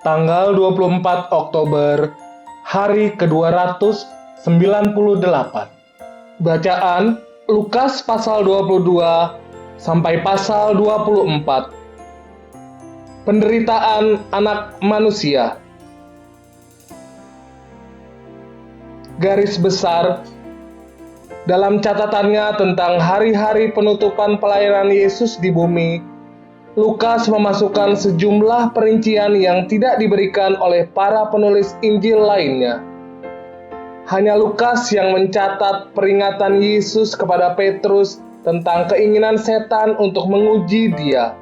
tanggal 24 Oktober, hari ke-298. Bacaan Lukas pasal 22 sampai pasal 24. Penderitaan anak manusia. Garis besar, dalam catatannya tentang hari-hari penutupan pelayanan Yesus di bumi, Lukas memasukkan sejumlah perincian yang tidak diberikan oleh para penulis Injil lainnya. Hanya Lukas yang mencatat peringatan Yesus kepada Petrus tentang keinginan setan untuk menguji dia.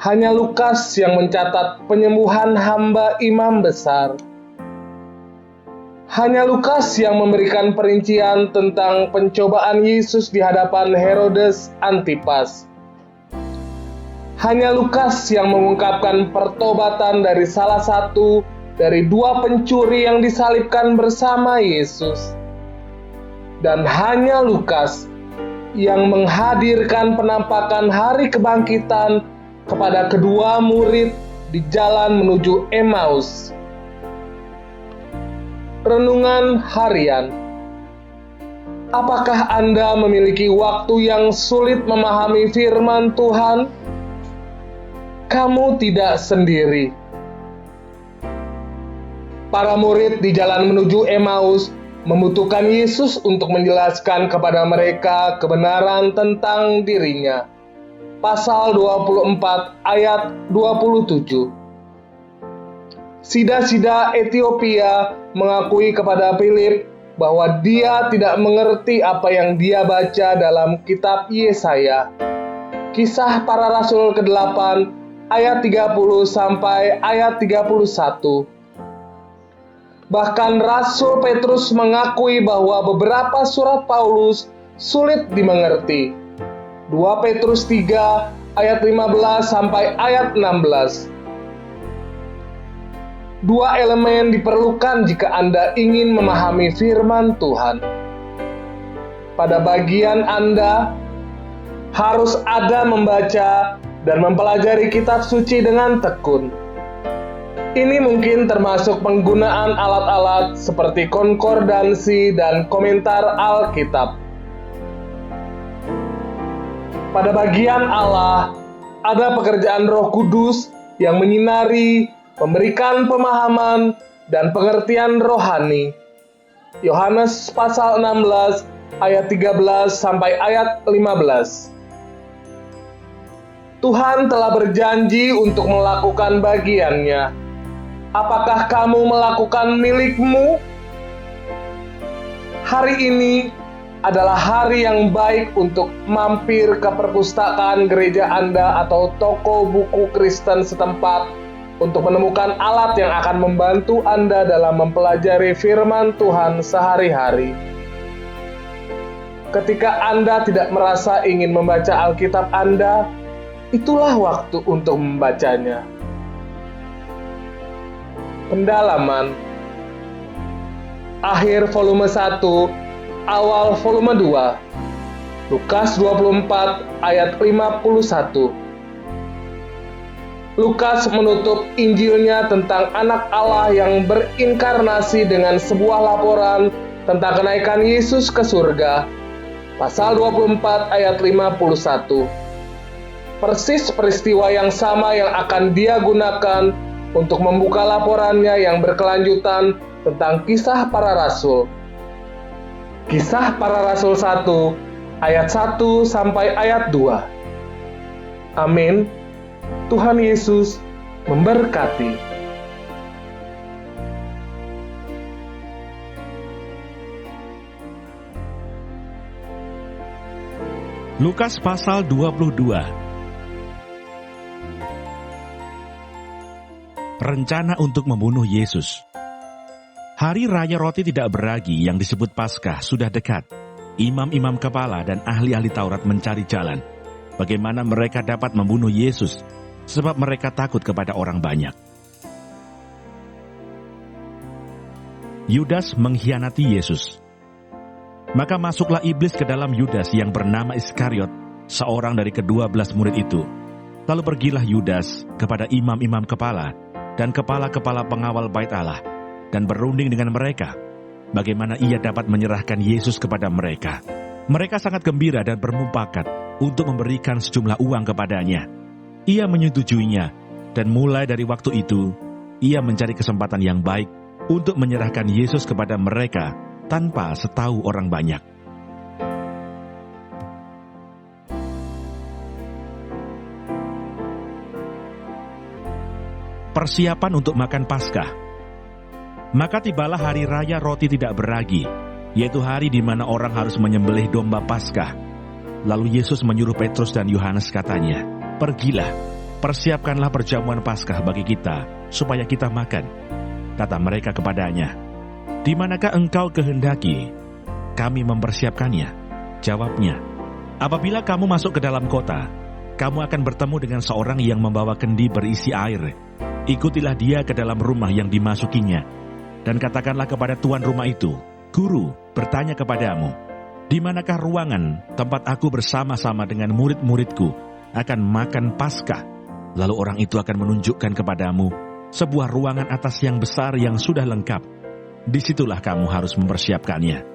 Hanya Lukas yang mencatat penyembuhan hamba imam besar. Hanya Lukas yang memberikan perincian tentang pencobaan Yesus di hadapan Herodes Antipas. Hanya Lukas yang mengungkapkan pertobatan dari salah satu dari dua pencuri yang disalibkan bersama Yesus. Dan hanya Lukas yang menghadirkan penampakan hari kebangkitan kepada kedua murid di jalan menuju Emmaus. Renungan harian. Apakah Anda memiliki waktu yang sulit memahami firman Tuhan? Kamu tidak sendiri. Para murid di jalan menuju Emmaus membutuhkan Yesus untuk menjelaskan kepada mereka kebenaran tentang dirinya. Pasal 24 ayat 27. Sida-sida Etiopia mengakui kepada Philip bahwa dia tidak mengerti apa yang dia baca dalam kitab Yesaya. Kisah Para Rasul ke-8 ayat 30 sampai ayat 31. Bahkan Rasul Petrus mengakui bahwa beberapa surat Paulus sulit dimengerti. 2 Petrus 3 ayat 15 sampai ayat 16. Dua elemen diperlukan jika Anda ingin memahami firman Tuhan. Pada bagian Anda harus ada membaca dan mempelajari kitab suci dengan tekun. Ini mungkin termasuk penggunaan alat-alat seperti konkordansi dan komentar Alkitab. Pada bagian Allah, ada pekerjaan Roh Kudus yang menyinari, memberikan pemahaman, dan pengertian rohani. Yohanes pasal 16 ayat 13 sampai ayat 15. Tuhan telah berjanji untuk melakukan bagiannya. Apakah kamu melakukan milikmu? Hari ini adalah hari yang baik untuk mampir ke perpustakaan gereja Anda atau toko buku Kristen setempat untuk menemukan alat yang akan membantu Anda dalam mempelajari firman Tuhan sehari-hari. Ketika Anda tidak merasa ingin membaca Alkitab Anda, itulah waktu untuk membacanya. Pendalaman. Akhir volume 1, awal volume 2. Lukas 24 ayat 51. Lukas menutup Injilnya tentang anak Allah yang berinkarnasi dengan sebuah laporan tentang kenaikan Yesus ke surga. Pasal 24 ayat 51. Persis peristiwa yang sama yang akan dia gunakan untuk membuka laporannya yang berkelanjutan tentang Kisah Para Rasul. Kisah Para Rasul 1 ayat 1 sampai ayat 2. Amin. Tuhan Yesus memberkati. Lukas pasal 22. Rencana untuk membunuh Yesus. Hari Raya Roti Tidak Beragi yang disebut Paskah sudah dekat. Imam-imam kepala dan ahli-ahli Taurat mencari jalan bagaimana mereka dapat membunuh Yesus, sebab mereka takut kepada orang banyak. Yudas mengkhianati Yesus. Maka masuklah iblis ke dalam Yudas yang bernama Iskariot, seorang dari ke-12 murid itu. Lalu pergilah Yudas kepada imam-imam kepala dan kepala-kepala pengawal bait Allah dan berunding dengan mereka bagaimana ia dapat menyerahkan Yesus kepada mereka. Mereka sangat gembira dan bermufakat untuk memberikan sejumlah uang kepadanya. Ia menyetujuinya, dan mulai dari waktu itu, ia mencari kesempatan yang baik untuk menyerahkan Yesus kepada mereka tanpa setahu orang banyak. Persiapan untuk makan Paskah. Maka tibalah hari raya roti tidak beragi, yaitu hari di mana orang harus menyembelih domba Paskah. Lalu Yesus menyuruh Petrus dan Yohanes katanya, "Pergilah, persiapkanlah perjamuan Paskah bagi kita, supaya kita makan." Kata mereka kepadanya, "Di manakah engkau kehendaki kami mempersiapkannya?" Jawabnya, "Apabila kamu masuk ke dalam kota, kamu akan bertemu dengan seorang yang membawa kendi berisi air. Ikutilah dia ke dalam rumah yang dimasukinya, dan katakanlah kepada tuan rumah itu, 'Guru bertanya kepadamu, di manakah ruangan tempat aku bersama-sama dengan murid-muridku akan makan Paskah?' Lalu orang itu akan menunjukkan kepadamu sebuah ruangan atas yang besar yang sudah lengkap. Disitulah kamu harus mempersiapkannya."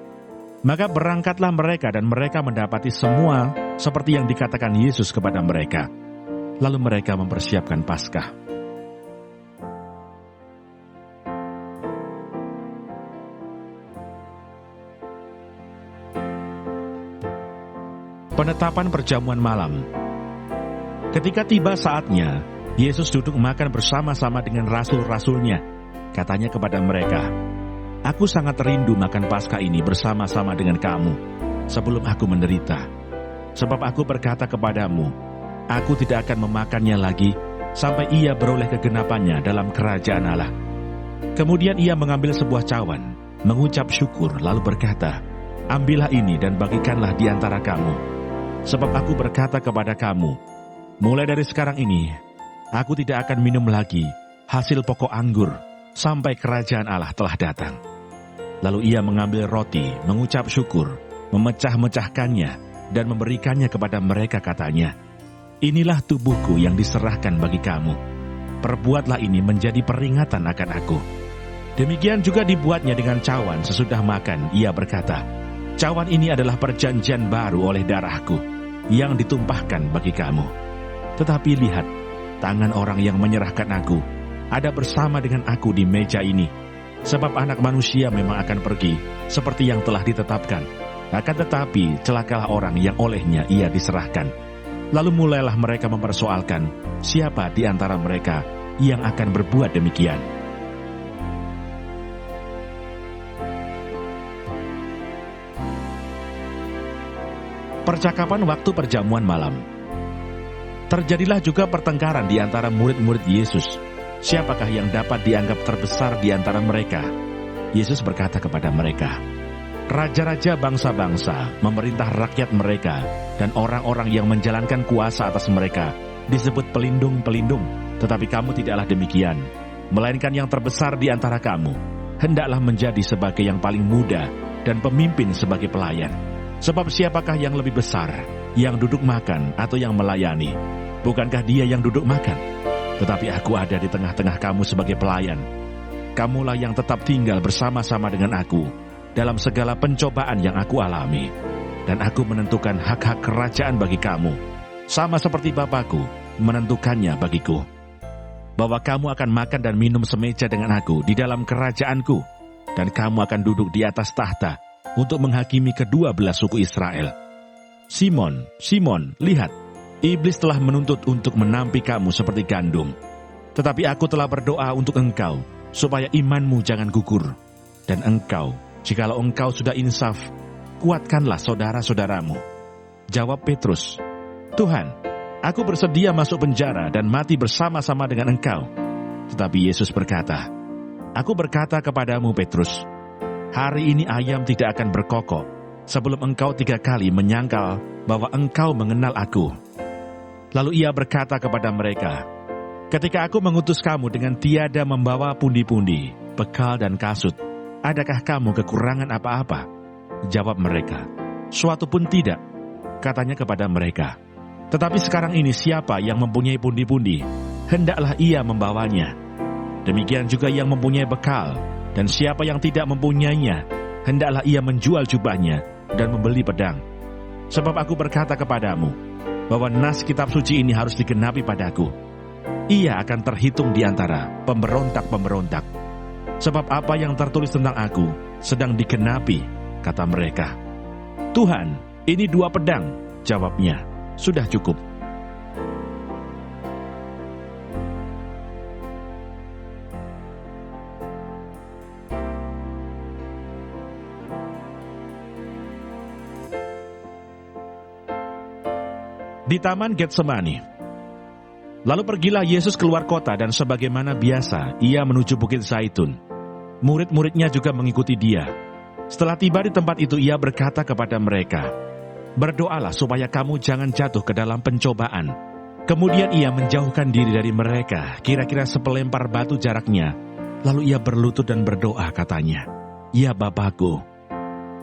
Maka berangkatlah mereka dan mereka mendapati semua seperti yang dikatakan Yesus kepada mereka. Lalu mereka mempersiapkan Paskah. Penetapan perjamuan malam. Ketika tiba saatnya, Yesus duduk makan bersama-sama dengan rasul-rasulnya. Katanya kepada mereka, "Aku sangat rindu makan Paskah ini bersama-sama dengan kamu sebelum aku menderita. Sebab aku berkata kepadamu, aku tidak akan memakannya lagi sampai ia beroleh kegenapannya dalam kerajaan Allah." Kemudian ia mengambil sebuah cawan, mengucap syukur lalu berkata, "Ambillah ini dan bagikanlah di antara kamu. Sebab aku berkata kepada kamu, mulai dari sekarang ini, aku tidak akan minum lagi hasil pokok anggur sampai kerajaan Allah telah datang." Lalu ia mengambil roti, mengucap syukur, memecah-mecahkannya, dan memberikannya kepada mereka katanya, "Inilah tubuhku yang diserahkan bagi kamu. Perbuatlah ini menjadi peringatan akan aku." Demikian juga dibuatnya dengan cawan sesudah makan. Ia berkata, "Cawan ini adalah perjanjian baru oleh darahku, yang ditumpahkan bagi kamu. Tetapi lihat, tangan orang yang menyerahkan aku ada bersama dengan aku di meja ini. Sebab anak manusia memang akan pergi, seperti yang telah ditetapkan. Akan tetapi, celakalah orang yang olehnya ia diserahkan." Lalu mulailah mereka mempersoalkan, siapa di antara mereka yang akan berbuat demikian. Percakapan waktu perjamuan malam. Terjadilah juga pertengkaran di antara murid-murid Yesus. Siapakah yang dapat dianggap terbesar di antara mereka? Yesus berkata kepada mereka, "Raja-raja bangsa-bangsa memerintah rakyat mereka, dan orang-orang yang menjalankan kuasa atas mereka disebut pelindung-pelindung. Tetapi kamu tidaklah demikian, melainkan yang terbesar di antara kamu hendaklah menjadi sebagai yang paling muda dan pemimpin sebagai pelayan. Sebab siapakah yang lebih besar, yang duduk makan atau yang melayani? Bukankah dia yang duduk makan? Tetapi aku ada di tengah-tengah kamu sebagai pelayan. Kamulah yang tetap tinggal bersama-sama dengan aku dalam segala pencobaan yang aku alami. Dan aku menentukan hak-hak kerajaan bagi kamu, sama seperti Bapakku menentukannya bagiku. Bahwa kamu akan makan dan minum semeja dengan aku di dalam kerajaanku, dan kamu akan duduk di atas tahta untuk menghakimi kedua-belah suku Israel. Simon, Simon, lihat, iblis telah menuntut untuk menampi kamu seperti gandum. Tetapi aku telah berdoa untuk engkau, supaya imanmu jangan gugur. Dan engkau, jikalau engkau sudah insaf, kuatkanlah saudara-saudaramu." Jawab Petrus, "Tuhan, aku bersedia masuk penjara dan mati bersama-sama dengan engkau." Tetapi Yesus berkata, "Aku berkata kepadamu Petrus, hari ini ayam tidak akan berkokok sebelum engkau 3 kali menyangkal bahwa engkau mengenal aku." Lalu ia berkata kepada mereka, "Ketika aku mengutus kamu dengan tiada membawa pundi-pundi, bekal dan kasut, adakah kamu kekurangan apa-apa?" Jawab mereka, "Suatu pun tidak." Katanya kepada mereka, "Tetapi sekarang ini siapa yang mempunyai pundi-pundi, hendaklah ia membawanya." Demikian juga yang mempunyai bekal, dan siapa yang tidak mempunyainya, hendaklah ia menjual jubahnya dan membeli pedang. Sebab aku berkata kepadamu, bahwa nas kitab suci ini harus digenapi padaku. Ia akan terhitung di antara pemberontak-pemberontak. Sebab apa yang tertulis tentang aku sedang digenapi, kata mereka. Tuhan, ini 2 pedang, jawabnya. Sudah cukup. Di Taman Getsemani. Lalu pergilah Yesus keluar kota dan sebagaimana biasa, ia menuju Bukit Zaitun. Murid-muridnya juga mengikuti dia. Setelah tiba di tempat itu, ia berkata kepada mereka, "Berdoalah supaya kamu jangan jatuh ke dalam pencobaan." Kemudian ia menjauhkan diri dari mereka, kira-kira sepelempar batu jaraknya. Lalu ia berlutut dan berdoa, katanya, "Ya Bapa-Ku,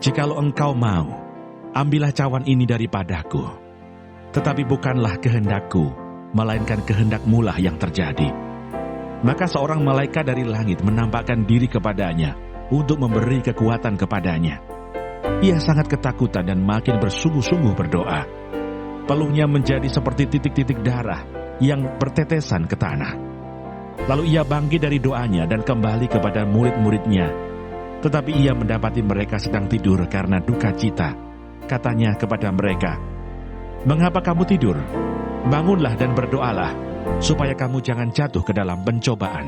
jikalau Engkau mau, ambillah cawan ini daripadaku. Tetapi bukanlah kehendakku, melainkan kehendak-Mu lah yang terjadi." Maka seorang malaikat dari langit menampakkan diri kepadanya untuk memberi kekuatan kepadanya. Ia sangat ketakutan dan makin bersungguh-sungguh berdoa. Peluhnya menjadi seperti titik-titik darah yang bertetesan ke tanah. Lalu ia bangkit dari doanya dan kembali kepada murid-muridnya. Tetapi ia mendapati mereka sedang tidur karena duka cita. Katanya kepada mereka, "Mengapa kamu tidur? Bangunlah dan berdoalah, supaya kamu jangan jatuh ke dalam pencobaan."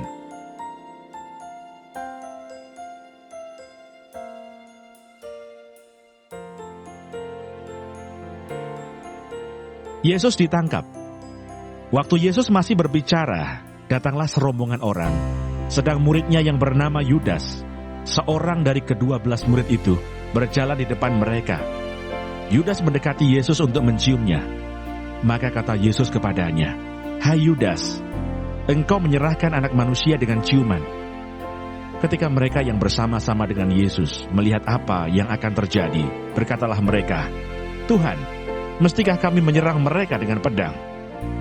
Yesus ditangkap. Waktu Yesus masih berbicara, datanglah serombongan orang, sedang muridnya yang bernama Yudas, seorang dari ke-12 murid itu, berjalan di depan mereka. Yudas mendekati Yesus untuk menciumnya. Maka kata Yesus kepadanya, "Hai Yudas, engkau menyerahkan Anak Manusia dengan ciuman." Ketika mereka yang bersama-sama dengan Yesus melihat apa yang akan terjadi, berkatalah mereka, "Tuhan, mestikah kami menyerang mereka dengan pedang?"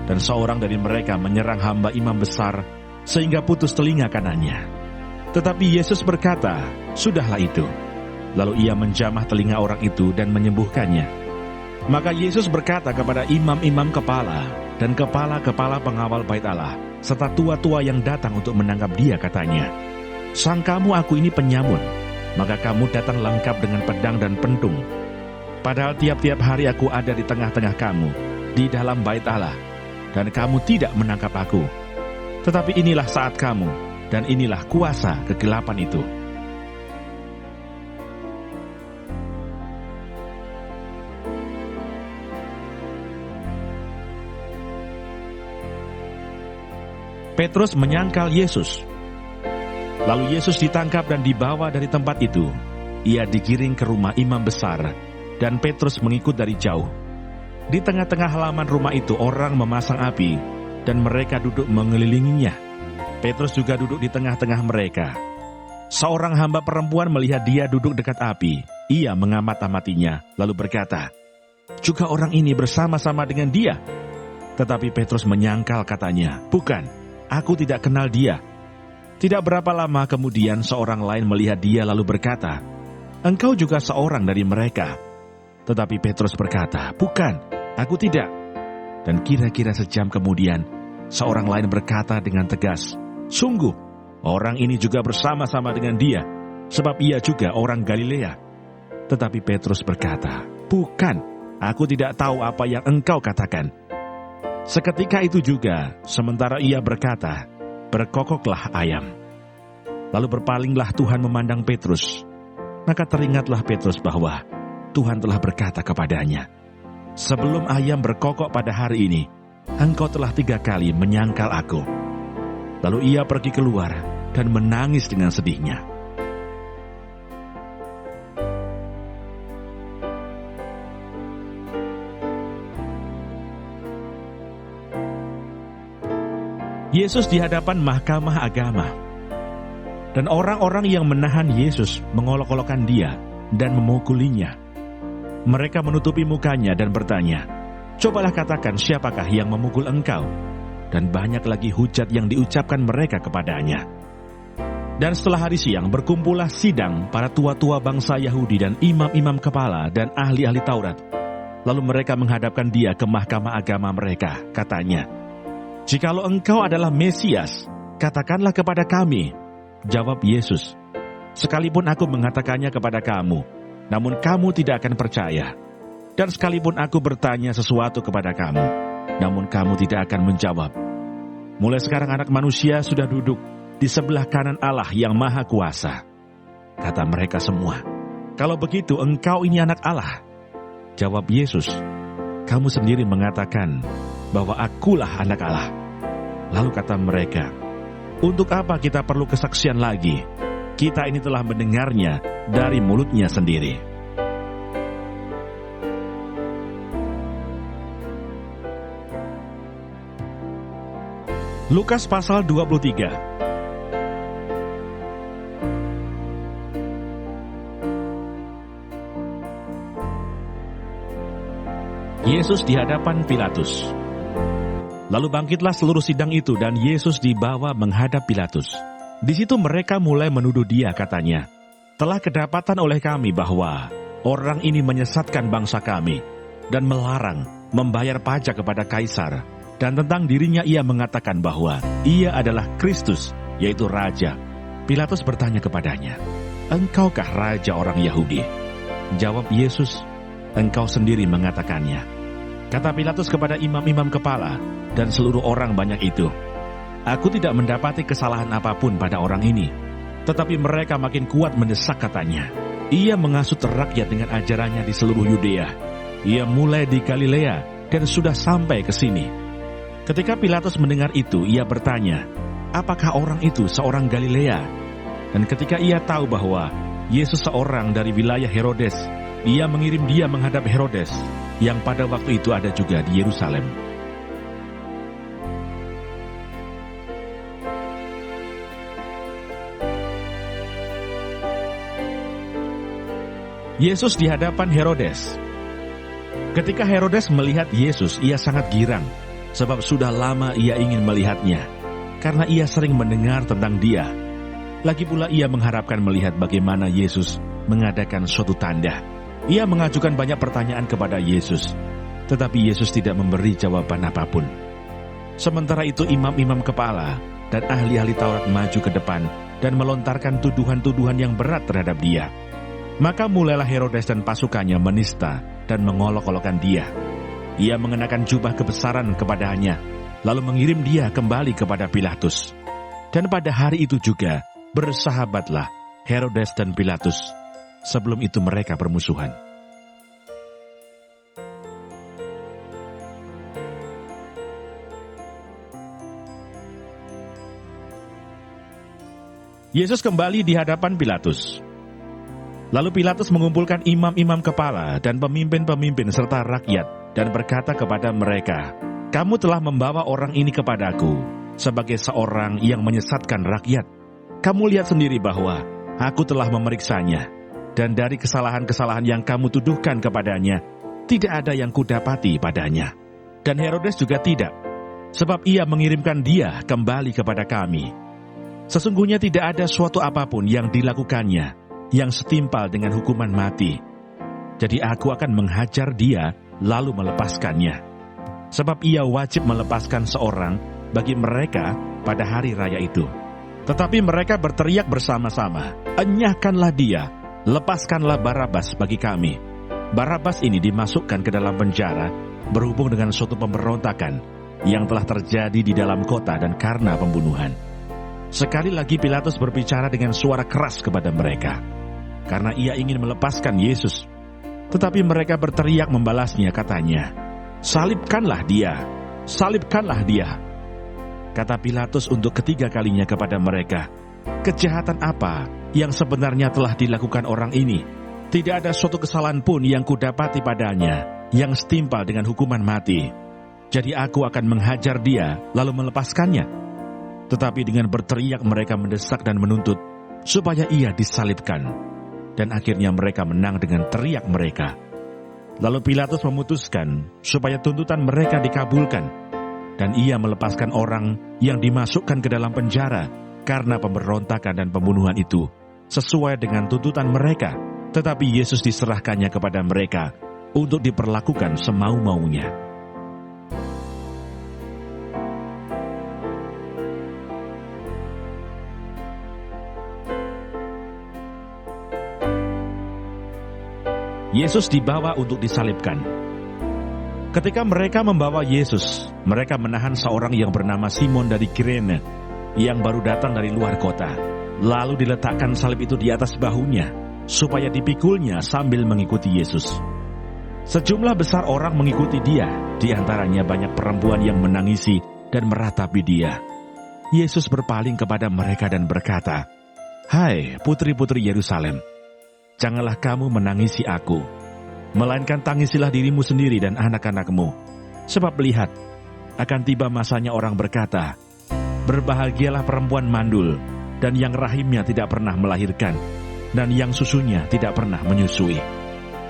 Dan seorang dari mereka menyerang hamba imam besar, sehingga putus telinga kanannya. Tetapi Yesus berkata, "Sudahlah itu." Lalu ia menjamah telinga orang itu dan menyembuhkannya. Maka Yesus berkata kepada imam-imam kepala dan kepala-kepala pengawal bait Allah, serta tua-tua yang datang untuk menangkap dia, katanya, "Sangkamu aku ini penyamun, maka kamu datang lengkap dengan pedang dan pentung. Padahal tiap-tiap hari aku ada di tengah-tengah kamu, di dalam bait Allah, dan kamu tidak menangkap aku. Tetapi inilah saat kamu, dan inilah kuasa kegelapan itu." Petrus menyangkal Yesus. Lalu Yesus ditangkap dan dibawa dari tempat itu. Ia digiring ke rumah imam besar, dan Petrus mengikut dari jauh. Di tengah-tengah halaman rumah itu orang memasang api, dan mereka duduk mengelilinginya. Petrus juga duduk di tengah-tengah mereka. Seorang hamba perempuan melihat dia duduk dekat api. Ia mengamat-amatinya, lalu berkata, "Juga orang ini bersama-sama dengan dia?" Tetapi Petrus menyangkal, katanya, "Bukan, aku tidak kenal dia." Tidak berapa lama kemudian seorang lain melihat dia lalu berkata, "Engkau juga seorang dari mereka." Tetapi Petrus berkata, "Bukan, aku tidak." Dan kira-kira sejam kemudian, seorang lain berkata dengan tegas, "Sungguh, orang ini juga bersama-sama dengan dia, sebab ia juga orang Galilea." Tetapi Petrus berkata, "Bukan, aku tidak tahu apa yang engkau katakan." Seketika itu juga, sementara ia berkata, berkokoklah ayam. Lalu berpalinglah Tuhan memandang Petrus. Maka teringatlah Petrus bahwa Tuhan telah berkata kepadanya, "Sebelum ayam berkokok pada hari ini, engkau telah 3 kali menyangkal aku." Lalu ia pergi keluar dan menangis dengan sedihnya. Yesus di hadapan mahkamah agama. Dan orang-orang yang menahan Yesus mengolok-olokkan dia dan memukulinya. Mereka menutupi mukanya dan bertanya, "Cobalah katakan siapakah yang memukul engkau?" dan banyak lagi hujat yang diucapkan mereka kepadanya. Dan setelah hari siang berkumpullah sidang para tua-tua bangsa Yahudi dan imam-imam kepala dan ahli-ahli Taurat. Lalu mereka menghadapkan dia ke mahkamah agama mereka, katanya, "Jikalau engkau adalah Mesias, katakanlah kepada kami." Jawab Yesus, "Sekalipun aku mengatakannya kepada kamu, namun kamu tidak akan percaya. Dan sekalipun aku bertanya sesuatu kepada kamu, namun kamu tidak akan menjawab. Mulai sekarang Anak Manusia sudah duduk di sebelah kanan Allah yang Maha Kuasa." Kata mereka semua, "Kalau begitu engkau ini Anak Allah." Jawab Yesus, "Kamu sendiri mengatakan bahwa akulah Anak Allah." Lalu kata mereka, "Untuk apa kita perlu kesaksian lagi? Kita ini telah mendengarnya dari mulutnya sendiri." Lukas pasal 23. Yesus di hadapan Pilatus. Lalu bangkitlah seluruh sidang itu dan Yesus dibawa menghadap Pilatus. Di situ mereka mulai menuduh dia, katanya, "Telah kedapatan oleh kami bahwa orang ini menyesatkan bangsa kami dan melarang membayar pajak kepada Kaisar. Dan tentang dirinya ia mengatakan bahwa ia adalah Kristus, yaitu Raja." Pilatus bertanya kepadanya, "Engkaukah Raja orang Yahudi?" Jawab Yesus, "Engkau sendiri mengatakannya." Kata Pilatus kepada imam-imam kepala dan seluruh orang banyak itu, "Aku tidak mendapati kesalahan apapun pada orang ini." Tetapi mereka makin kuat mendesak, katanya, "Ia menghasut rakyat dengan ajarannya di seluruh Yudea. Ia mulai di Galilea dan sudah sampai ke sini." Ketika Pilatus mendengar itu, ia bertanya, "Apakah orang itu seorang Galilea?" Dan ketika ia tahu bahwa Yesus seorang dari wilayah Herodes, ia mengirim dia menghadap Herodes, yang pada waktu itu ada juga di Yerusalem. Yesus di hadapan Herodes. Ketika Herodes melihat Yesus, ia sangat girang, sebab sudah lama ia ingin melihatnya, karena ia sering mendengar tentang dia. Lagi pula ia mengharapkan melihat bagaimana Yesus mengadakan suatu tanda. Ia mengajukan banyak pertanyaan kepada Yesus, tetapi Yesus tidak memberi jawaban apapun. Sementara itu imam-imam kepala dan ahli-ahli Taurat maju ke depan dan melontarkan tuduhan-tuduhan yang berat terhadap dia. Maka mulailah Herodes dan pasukannya menista dan mengolok-olokkan dia. Ia mengenakan jubah kebesaran kepadanya, lalu mengirim dia kembali kepada Pilatus. Dan pada hari itu juga bersahabatlah Herodes dan Pilatus. Sebelum itu mereka bermusuhan. Yesus kembali di hadapan Pilatus. Lalu Pilatus mengumpulkan imam-imam kepala dan pemimpin-pemimpin serta rakyat dan berkata kepada mereka, "Kamu telah membawa orang ini kepadaku sebagai seorang yang menyesatkan rakyat. Kamu lihat sendiri bahwa aku telah memeriksanya, dan dari kesalahan-kesalahan yang kamu tuduhkan kepadanya, tidak ada yang kudapati padanya. Dan Herodes juga tidak, sebab ia mengirimkan dia kembali kepada kami. Sesungguhnya tidak ada suatu apapun yang dilakukannya yang setimpal dengan hukuman mati. Jadi aku akan menghajar dia lalu melepaskannya. Sebab ia wajib melepaskan seorang bagi mereka pada hari raya itu." Tetapi mereka berteriak bersama-sama, "Enyahkanlah dia, lepaskanlah Barabas bagi kami." Barabas ini dimasukkan ke dalam penjara berhubung dengan suatu pemberontakan yang telah terjadi di dalam kota dan karena pembunuhan. Sekali lagi Pilatus berbicara dengan suara keras kepada mereka, karena ia ingin melepaskan Yesus. Tetapi mereka berteriak membalasnya, katanya, "Salibkanlah dia, salibkanlah dia." Kata Pilatus untuk ketiga kalinya kepada mereka, "Kejahatan apa yang sebenarnya telah dilakukan orang ini? Tidak ada suatu kesalahan pun yang kudapati padanya yang setimpal dengan hukuman mati. Jadi aku akan menghajar dia lalu melepaskannya." Tetapi dengan berteriak mereka mendesak dan menuntut supaya ia disalibkan. Dan akhirnya mereka menang dengan teriak mereka. Lalu Pilatus memutuskan supaya tuntutan mereka dikabulkan. dan ia melepaskan orang yang dimasukkan ke dalam penjara karena pemberontakan dan pembunuhan itu, sesuai dengan tuntutan mereka. Tetapi Yesus diserahkannya kepada mereka untuk diperlakukan semau-maunya. Yesus dibawa untuk disalibkan. Ketika mereka membawa Yesus, mereka menahan seorang yang bernama Simon dari Kirene, yang baru datang dari luar kota. Lalu diletakkan salib itu di atas bahunya, supaya dipikulnya sambil mengikuti Yesus. Sejumlah besar orang mengikuti dia, di antaranya banyak perempuan yang menangisi dan meratapi dia. Yesus berpaling kepada mereka dan berkata, "Hai putri-putri Yerusalem, janganlah kamu menangisi aku, melainkan tangisilah dirimu sendiri dan anak-anakmu. Sebab lihat, akan tiba masanya orang berkata, berbahagialah perempuan mandul, dan yang rahimnya tidak pernah melahirkan, dan yang susunya tidak pernah menyusui.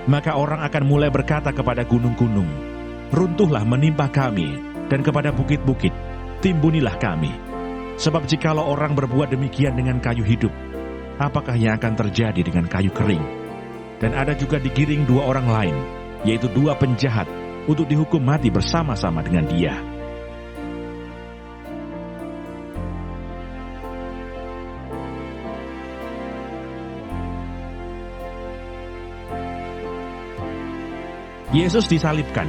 Maka orang akan mulai berkata kepada gunung-gunung, runtuhlah menimpa kami, dan kepada bukit-bukit, timbunilah kami. Sebab jikalau orang berbuat demikian dengan kayu hidup, apakah yang akan terjadi dengan kayu kering? Dan ada juga digiring dua orang lain, yaitu dua penjahat, untuk dihukum mati bersama-sama dengan dia." Yesus disalibkan.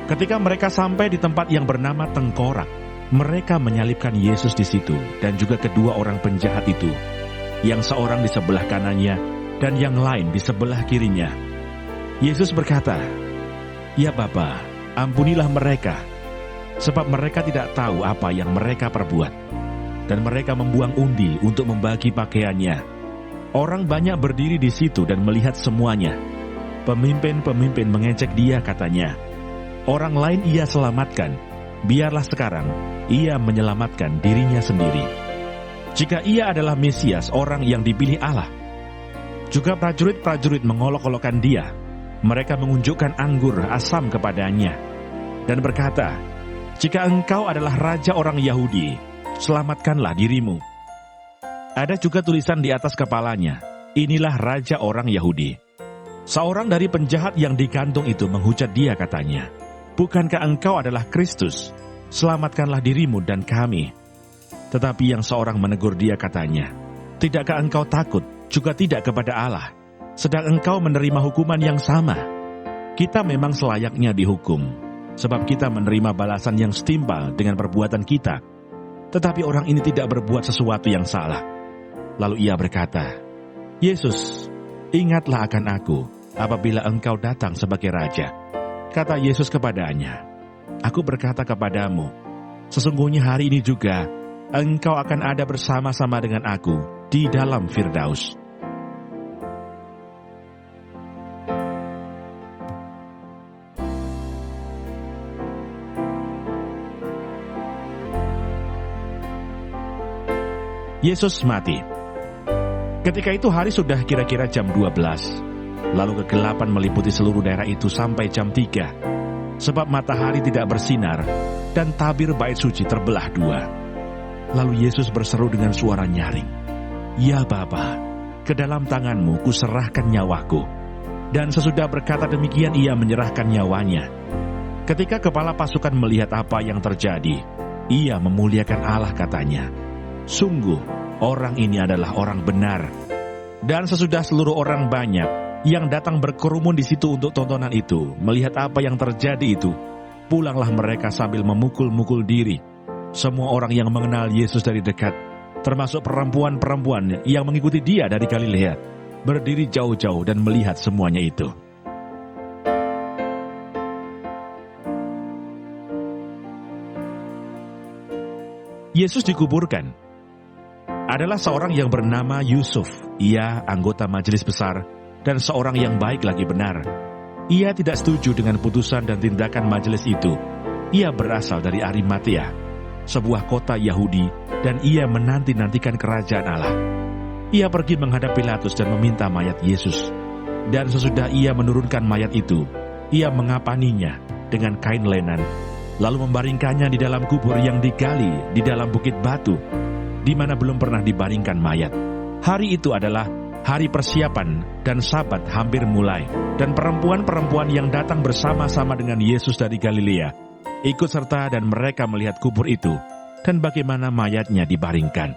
Ketika mereka sampai di tempat yang bernama Tengkorak, mereka menyalibkan Yesus di situ, dan juga kedua orang penjahat itu, yang seorang di sebelah kanannya dan yang lain di sebelah kirinya. Yesus berkata, "Ya Bapa, ampunilah mereka, sebab mereka tidak tahu apa yang mereka perbuat." Dan mereka membuang undi untuk membagi pakaiannya. Orang banyak berdiri di situ dan melihat semuanya. Pemimpin-pemimpin mengejek dia, katanya, "Orang lain ia selamatkan, biarlah sekarang ia menyelamatkan dirinya sendiri. Jika ia adalah Mesias, orang yang dipilih Allah." Juga prajurit-prajurit mengolok-olokkan dia. Mereka mengunjukkan anggur asam kepadanya dan berkata, "Jika engkau adalah raja orang Yahudi, selamatkanlah dirimu." Ada juga tulisan di atas kepalanya, "Inilah raja orang Yahudi." Seorang dari penjahat yang digantung itu menghujat dia, katanya, "Bukankah engkau adalah Kristus? Selamatkanlah dirimu dan kami." Tetapi yang seorang menegur dia, katanya, "Tidakkah engkau takut juga tidak kepada Allah, sedang engkau menerima hukuman yang sama? Kita memang selayaknya dihukum, sebab kita menerima balasan yang setimpal dengan perbuatan kita. Tetapi orang ini tidak berbuat sesuatu yang salah." Lalu ia berkata, "Yesus, ingatlah akan aku apabila engkau datang sebagai raja." Kata Yesus kepadanya, "Aku berkata kepadamu, sesungguhnya hari ini juga engkau akan ada bersama-sama dengan aku di dalam Firdaus." Yesus mati. Ketika itu hari sudah kira-kira jam 12. Lalu kegelapan meliputi seluruh daerah itu sampai jam 3. Sebab matahari tidak bersinar dan tabir bait suci terbelah dua. Lalu Yesus berseru dengan suara nyaring, "Ya Bapa, ke dalam tanganmu kuserahkan nyawaku." Dan sesudah berkata demikian ia menyerahkan nyawanya. Ketika kepala pasukan melihat apa yang terjadi, ia memuliakan Allah, katanya, "Sungguh, orang ini adalah orang benar." Dan sesudah seluruh orang banyak yang datang berkerumun di situ untuk tontonan itu melihat apa yang terjadi itu, pulanglah mereka sambil memukul-mukul diri. Semua orang yang mengenal Yesus dari dekat, termasuk perempuan-perempuan yang mengikuti dia dari Galilea, berdiri jauh-jauh dan melihat semuanya itu. Yesus dikuburkan. Adalah seorang yang bernama Yusuf. Ia anggota majelis besar dan seorang yang baik lagi benar. Ia tidak setuju dengan putusan dan tindakan majelis itu. Ia berasal dari Arimatea, sebuah kota Yahudi, dan ia menanti-nantikan kerajaan Allah. Ia pergi menghadap Pilatus dan meminta mayat Yesus. Dan sesudah ia menurunkan mayat itu, ia mengapaninya dengan kain lenan lalu membaringkannya di dalam kubur yang digali di dalam bukit batu, di mana belum pernah dibaringkan mayat. Hari itu adalah hari persiapan dan Sabat hampir mulai, dan perempuan-perempuan yang datang bersama-sama dengan Yesus dari Galilea ikut serta dan mereka melihat kubur itu dan bagaimana mayatnya dibaringkan.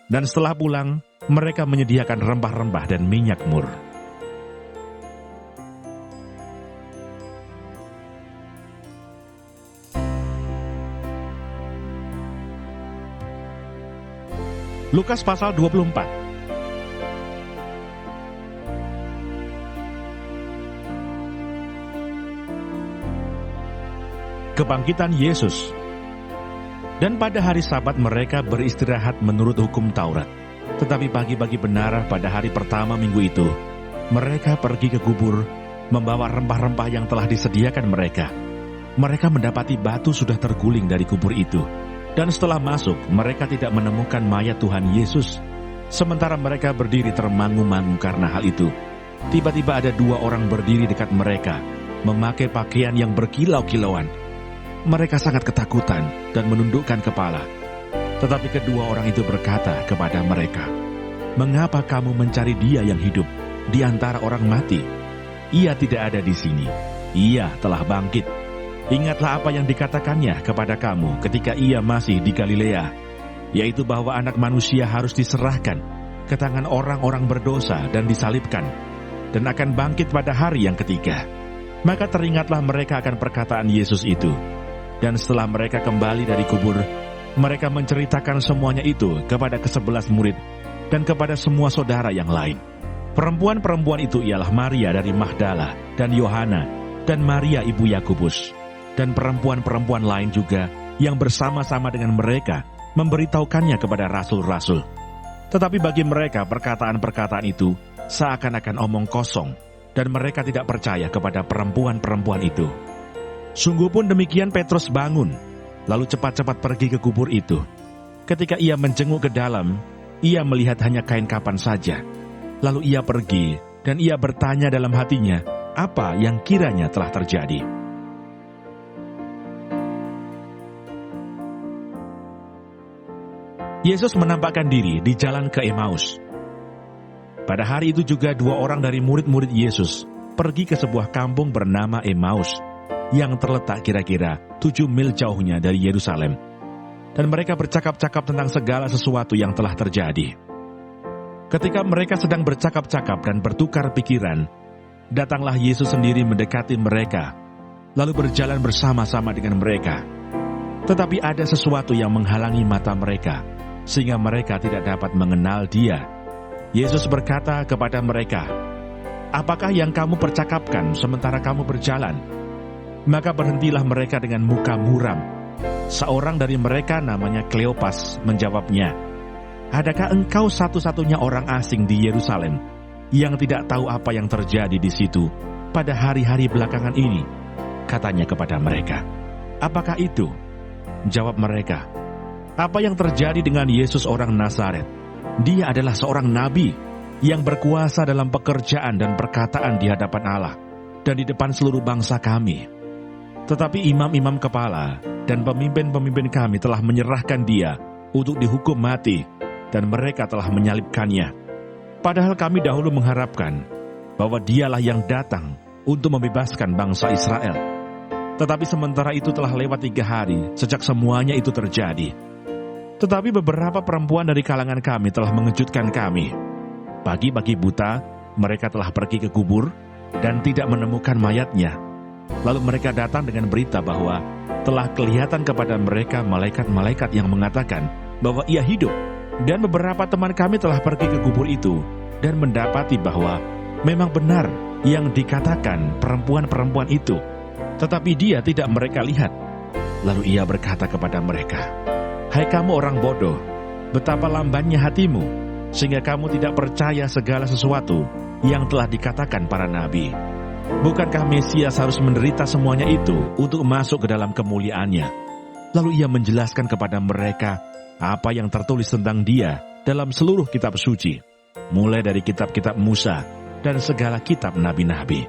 Dan setelah pulang, mereka menyediakan rempah-rempah dan minyak mur. Lukas pasal 24. Kebangkitan Yesus. Dan pada hari Sabat mereka beristirahat menurut hukum Taurat. Tetapi pagi-pagi benar pada hari pertama minggu itu, mereka pergi ke kubur, membawa rempah-rempah yang telah disediakan mereka. Mereka mendapati batu sudah terguling dari kubur itu. Dan setelah masuk, mereka tidak menemukan mayat Tuhan Yesus. Sementara mereka berdiri termangu-mangu karena hal itu, tiba-tiba ada dua orang berdiri dekat mereka, memakai pakaian yang berkilau-kilauan. Mereka sangat ketakutan dan menundukkan kepala. Tetapi kedua orang itu berkata kepada mereka, "Mengapa kamu mencari Dia yang hidup di antara orang mati? Ia tidak ada di sini. Ia telah bangkit. Ingatlah apa yang dikatakannya kepada kamu ketika Ia masih di Galilea, yaitu bahwa Anak Manusia harus diserahkan ke tangan orang-orang berdosa dan disalibkan, dan akan bangkit pada hari yang ketiga." Maka teringatlah mereka akan perkataan Yesus itu. Dan setelah mereka kembali dari kubur, mereka menceritakan semuanya itu kepada ke-11 murid dan kepada semua saudara yang lain. Perempuan-perempuan itu ialah Maria dari Magdala dan Yohana dan Maria ibu Yakobus, dan perempuan-perempuan lain juga yang bersama-sama dengan mereka memberitahukannya kepada rasul-rasul. Tetapi bagi mereka perkataan-perkataan itu seakan-akan omong kosong, dan mereka tidak percaya kepada perempuan-perempuan itu. Sungguh pun demikian Petrus bangun, lalu cepat-cepat pergi ke kubur itu. Ketika ia menjenguk ke dalam, ia melihat hanya kain kapan saja. Lalu ia pergi, dan ia bertanya dalam hatinya, apa yang kiranya telah terjadi. Yesus menampakkan diri di jalan ke Emmaus. Pada hari itu juga dua orang dari murid-murid Yesus pergi ke sebuah kampung bernama Emmaus, yang terletak kira-kira 7 mil jauhnya dari Yerusalem. Dan mereka bercakap-cakap tentang segala sesuatu yang telah terjadi. Ketika mereka sedang bercakap-cakap dan bertukar pikiran, datanglah Yesus sendiri mendekati mereka, lalu berjalan bersama-sama dengan mereka. Tetapi ada sesuatu yang menghalangi mata mereka, sehingga mereka tidak dapat mengenal Dia. Yesus berkata kepada mereka, "Apakah yang kamu percakapkan sementara kamu berjalan?" Maka berhentilah mereka dengan muka muram. Seorang dari mereka namanya Kleopas menjawabnya, "Adakah engkau satu-satunya orang asing di Yerusalem yang tidak tahu apa yang terjadi di situ pada hari-hari belakangan ini?" Katanya kepada mereka. "Apakah itu?" Jawab mereka, "Apa yang terjadi dengan Yesus orang Nazaret? Dia adalah seorang nabi yang berkuasa dalam pekerjaan dan perkataan di hadapan Allah dan di depan seluruh bangsa kami. Tetapi imam-imam kepala dan pemimpin-pemimpin kami telah menyerahkan Dia untuk dihukum mati, dan mereka telah menyalibkannya. Padahal kami dahulu mengharapkan bahwa Dialah yang datang untuk membebaskan bangsa Israel. Tetapi sementara itu telah lewat 3 hari sejak semuanya itu terjadi. Tetapi beberapa perempuan dari kalangan kami telah mengejutkan kami. Pagi-pagi buta, mereka telah pergi ke kubur dan tidak menemukan mayatnya. Lalu mereka datang dengan berita bahwa telah kelihatan kepada mereka malaikat-malaikat yang mengatakan bahwa Ia hidup. Dan beberapa teman kami telah pergi ke kubur itu dan mendapati bahwa memang benar yang dikatakan perempuan-perempuan itu, tetapi Dia tidak mereka lihat. Lalu Ia berkata kepada mereka, "Hai kamu orang bodoh, betapa lambannya hatimu, sehingga kamu tidak percaya segala sesuatu yang telah dikatakan para nabi. Bukankah Mesias harus menderita semuanya itu untuk masuk ke dalam kemuliaannya?" Lalu Ia menjelaskan kepada mereka apa yang tertulis tentang Dia dalam seluruh kitab suci, mulai dari kitab-kitab Musa dan segala kitab nabi-nabi.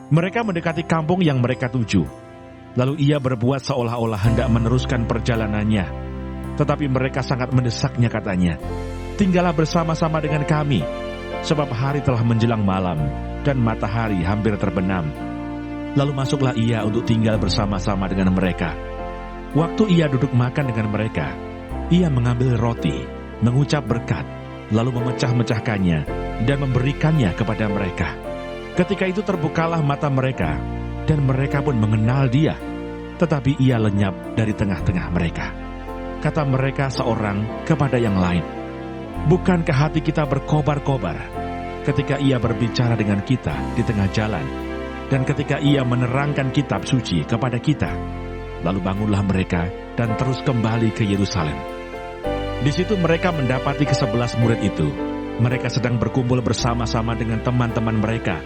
Mereka mendekati kampung yang mereka tuju. Lalu ia berbuat seolah-olah hendak meneruskan perjalanannya. Tetapi mereka sangat mendesaknya, katanya, "Tinggallah bersama-sama dengan kami, sebab hari telah menjelang malam, dan matahari hampir terbenam." Lalu masuklah ia untuk tinggal bersama-sama dengan mereka. Waktu ia duduk makan dengan mereka, ia mengambil roti, mengucap berkat, lalu memecah-mecahkannya, dan memberikannya kepada mereka. Ketika itu terbukalah mata mereka, dan mereka pun mengenal dia, tetapi ia lenyap dari tengah-tengah mereka. Kata mereka seorang kepada yang lain, "Bukankah hati kita berkobar-kobar ketika ia berbicara dengan kita di tengah jalan, dan ketika ia menerangkan kitab suci kepada kita?" Lalu bangunlah mereka dan terus kembali ke Yerusalem. Di situ mereka mendapati ke-11 murid itu. Mereka sedang berkumpul bersama-sama dengan teman-teman mereka.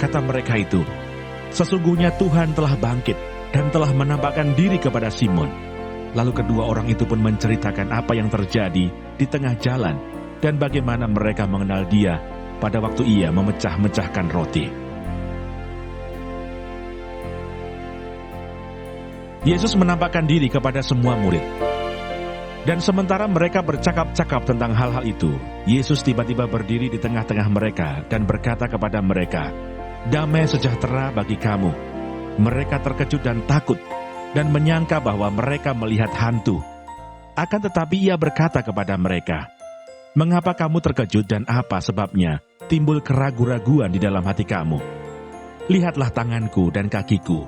Kata mereka itu, "Sesungguhnya Tuhan telah bangkit dan telah menampakkan diri kepada Simon." Lalu kedua orang itu pun menceritakan apa yang terjadi di tengah jalan dan bagaimana mereka mengenal dia pada waktu ia memecah-mecahkan roti. Yesus menampakkan diri kepada semua murid. Dan sementara mereka bercakap-cakap tentang hal-hal itu, Yesus tiba-tiba berdiri di tengah-tengah mereka dan berkata kepada mereka, "Damai sejahtera bagi kamu." Mereka terkejut dan takut, dan menyangka bahwa mereka melihat hantu. Akan tetapi ia berkata kepada mereka, "Mengapa kamu terkejut dan apa sebabnya timbul keraguan-raguan di dalam hati kamu? Lihatlah tanganku dan kakiku,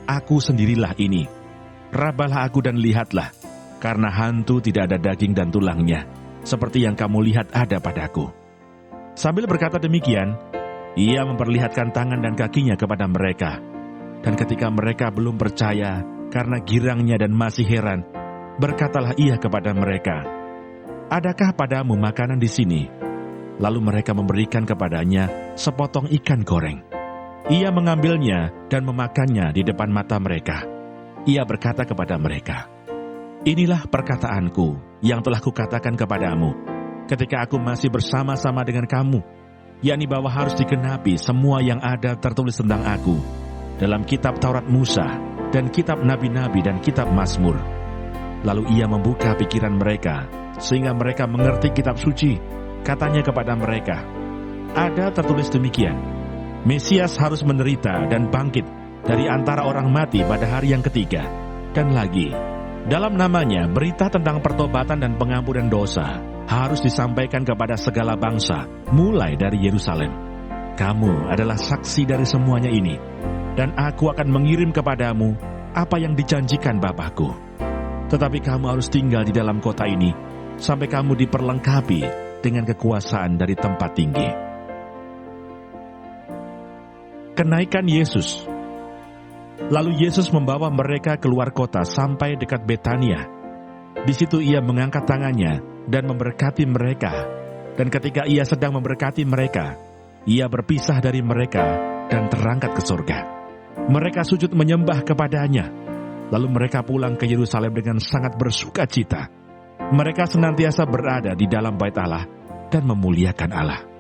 aku sendirilah ini. Rabalah aku dan lihatlah, karena hantu tidak ada daging dan tulangnya, seperti yang kamu lihat ada padaku." Sambil berkata demikian, ia memperlihatkan tangan dan kakinya kepada mereka. Dan ketika mereka belum percaya karena girangnya dan masih heran, berkatalah ia kepada mereka, "Adakah padamu makanan di sini?" Lalu mereka memberikan kepadanya sepotong ikan goreng. Ia mengambilnya dan memakannya di depan mata mereka. Ia berkata kepada mereka, "Inilah perkataanku yang telah kukatakan kepadamu ketika aku masih bersama-sama dengan kamu, yakni bahwa harus digenapi semua yang ada tertulis tentang aku dalam kitab Taurat Musa dan kitab Nabi-Nabi dan kitab Mazmur." Lalu ia membuka pikiran mereka sehingga mereka mengerti kitab suci. Katanya kepada mereka, "Ada tertulis demikian, Mesias harus menderita dan bangkit dari antara orang mati pada hari yang ketiga. Dan lagi, dalam namanya berita tentang pertobatan dan pengampunan dosa harus disampaikan kepada segala bangsa, mulai dari Yerusalem. Kamu adalah saksi dari semuanya ini, dan aku akan mengirim kepadamu apa yang dijanjikan Bapakku. Tetapi kamu harus tinggal di dalam kota ini, sampai kamu diperlengkapi dengan kekuasaan dari tempat tinggi." Kenaikan Yesus. Lalu Yesus membawa mereka keluar kota sampai dekat Betania. Di situ ia mengangkat tangannya dan memberkati mereka. Dan ketika ia sedang memberkati mereka, ia berpisah dari mereka dan terangkat ke surga. Mereka sujud menyembah kepadanya. Lalu mereka pulang ke Yerusalem dengan sangat bersuka cita. Mereka senantiasa berada di dalam bait Allah dan memuliakan Allah.